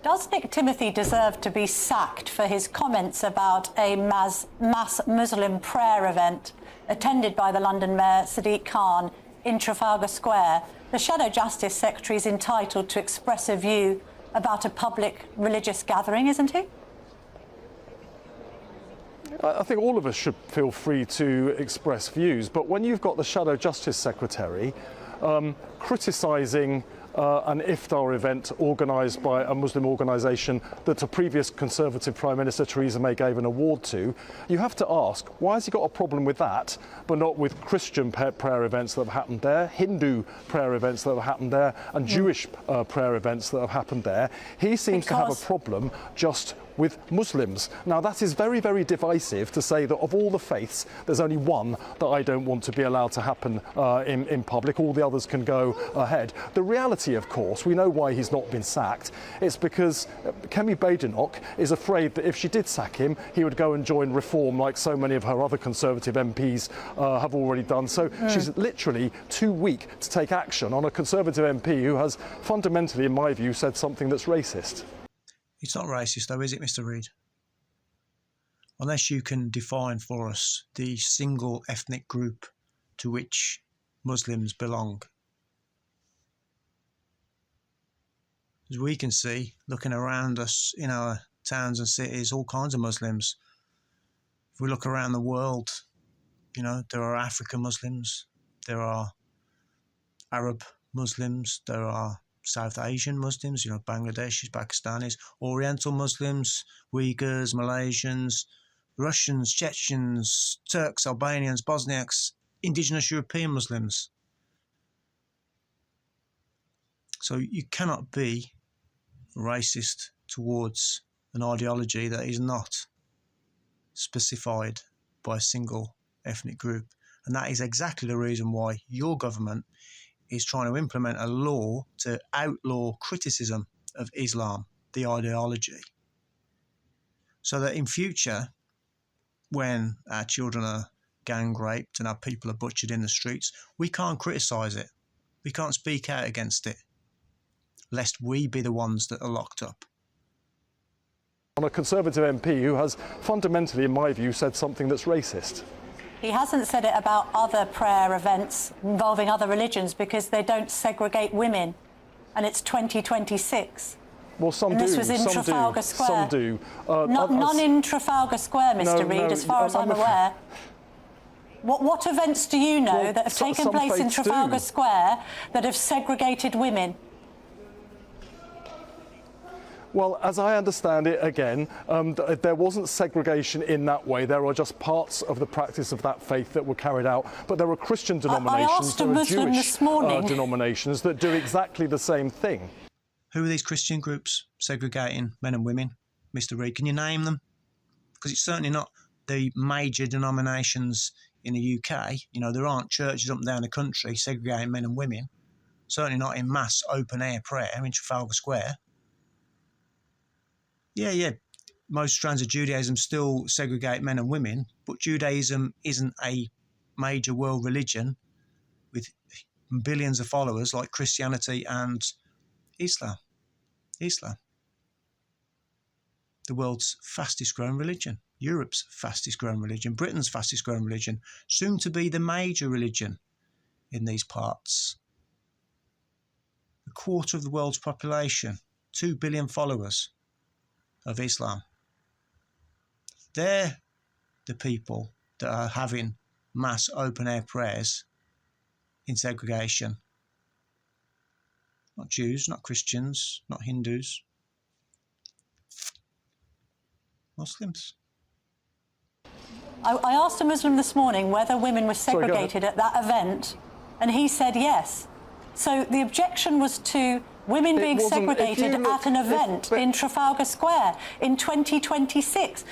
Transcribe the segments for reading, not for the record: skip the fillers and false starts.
Does Nick Timothy deserve to be sacked for his comments about a mass Muslim prayer event attended by the London Mayor Sadiq Khan in Trafalgar Square? The Shadow Justice Secretary is entitled to express a view about a public religious gathering, isn't he? I think all of us should feel free to express views, but when you've got the Shadow Justice Secretary criticising an iftar event organised by a Muslim organisation that a previous Conservative Prime Minister Theresa May gave an award to, you have to ask, why has he got a problem with that, but not with Christian prayer events that have happened there, Hindu prayer events that have happened there, and Jewish prayer events that have happened there? He seems to have a problem just with Muslims. Now, that is very, very divisive to say that of all the faiths, there's only one that I don't want to be allowed to happen in public. All the others can go ahead. The reality, of course, we know why he's not been sacked. It's because Kemi Badenoch is afraid that if she did sack him, he would go and join Reform like so many of her other Conservative MPs have already done. So she's literally too weak to take action on a Conservative MP who has fundamentally, in my view, said something that's racist. It's not racist though, is it, Mr. Reid? Unless you can define for us the single ethnic group to which Muslims belong. As we can see, looking around us in our towns and cities, all kinds of Muslims. If we look around the world, you know, there are African Muslims, there are Arab Muslims, there are South Asian Muslims, you know, Bangladeshis, Pakistanis, Oriental Muslims, Uyghurs, Malaysians, Russians, Chechens, Turks, Albanians, Bosniaks, indigenous European Muslims. So you cannot be racist towards an ideology that is not specified by a single ethnic group. And that is exactly the reason why your government is trying to implement a law to outlaw criticism of Islam, the ideology. So that in future, when our children are gang raped and our people are butchered in the streets, we can't criticise it. We can't speak out against it, lest we be the ones that are locked up. On a Conservative MP who has fundamentally, in my view, said something that's racist. He hasn't said it about other prayer events involving other religions because they don't segregate women, and it's 2026. Well, some and do. This was in Trafalgar Square. Some do. None in Trafalgar Square, Mr. Reid, as far as I'm aware. What events do you know that have taken place in Trafalgar Square that have segregated women? Well, as I understand it, again, there wasn't segregation in that way. There are just parts of the practice of that faith that were carried out. But there are Christian denominations, there are Jewish denominations that do exactly the same thing. Who are these Christian groups segregating men and women, Mr. Reid? Can you name them? Because it's certainly not the major denominations in the UK. You know, there aren't churches up and down the country segregating men and women. Certainly not in mass open-air prayer in Trafalgar Square. Yeah, most strands of Judaism still segregate men and women, but Judaism isn't a major world religion with billions of followers like Christianity and Islam. The world's fastest growing religion, Europe's fastest growing religion, Britain's fastest growing religion, soon to be the major religion in these parts. A quarter of the world's population, 2 billion followers of Islam. They're the people that are having mass open-air prayers in segregation. Not Jews, not Christians, not Hindus. Muslims. I asked a Muslim this morning whether women were segregated at that event, and he said yes. So the objection was to women being segregated at an event in Trafalgar Square in 2026.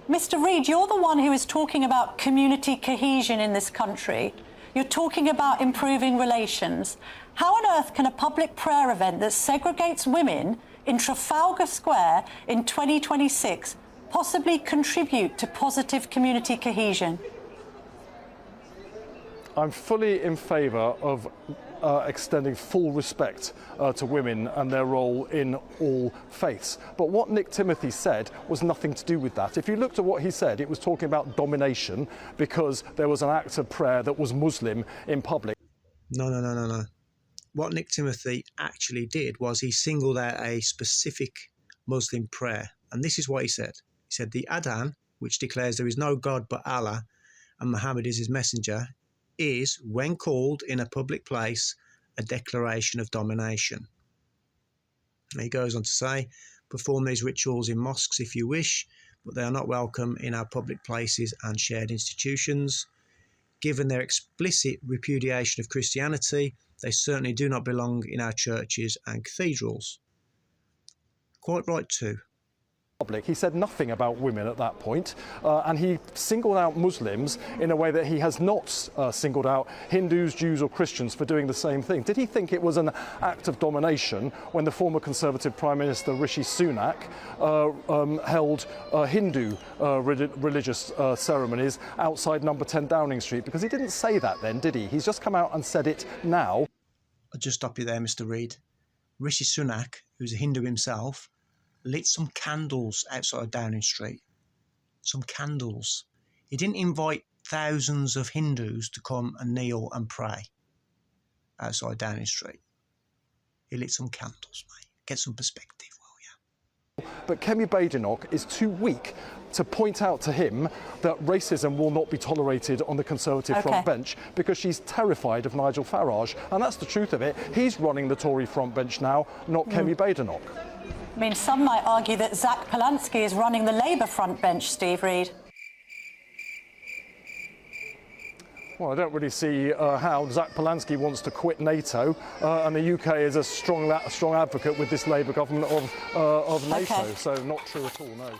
Mr. Reid, you're the one who is talking about community cohesion in this country. You're talking about improving relations. How on earth can a public prayer event that segregates women in Trafalgar Square in 2026 possibly contribute to positive community cohesion? I'm fully in favour of extending full respect to women and their role in all faiths. But what Nick Timothy said was nothing to do with that. If you looked at what he said, it was talking about domination because there was an act of prayer that was Muslim in public. No. What Nick Timothy actually did was he singled out a specific Muslim prayer. And this is what he said. He said, the Adhan, which declares there is no God but Allah and Muhammad is his messenger, is, when called in a public place, a declaration of domination. And he goes on to say, perform these rituals in mosques if you wish, but they are not welcome in our public places and shared institutions. Given their explicit repudiation of Christianity, they certainly do not belong in our churches and cathedrals. Quite right too. He said nothing about women at that point, and he singled out Muslims in a way that he has not singled out Hindus, Jews or Christians for doing the same thing. Did he think it was an act of domination when the former Conservative Prime Minister Rishi Sunak held Hindu religious ceremonies outside number 10 Downing Street? Because he didn't say that then, did he? He's just come out and said it now. I'll just stop you there, Mr. Reid. Rishi Sunak, who's a Hindu himself, lit some candles outside Downing Street. Some candles. He didn't invite thousands of Hindus to come and kneel and pray outside Downing Street. He lit some candles, mate. Get some perspective, will ya? But Kemi Badenoch is too weak to point out to him that racism will not be tolerated on the Conservative front bench because she's terrified of Nigel Farage. And that's the truth of it. He's running the Tory front bench now, not Kemi Badenoch. I mean, some might argue that Zach Polanski is running the Labour front bench, Steve Reid. Well, I don't really see how Zach Polanski wants to quit NATO, and the UK is a strong advocate with this Labour government of NATO, so not true at all, no.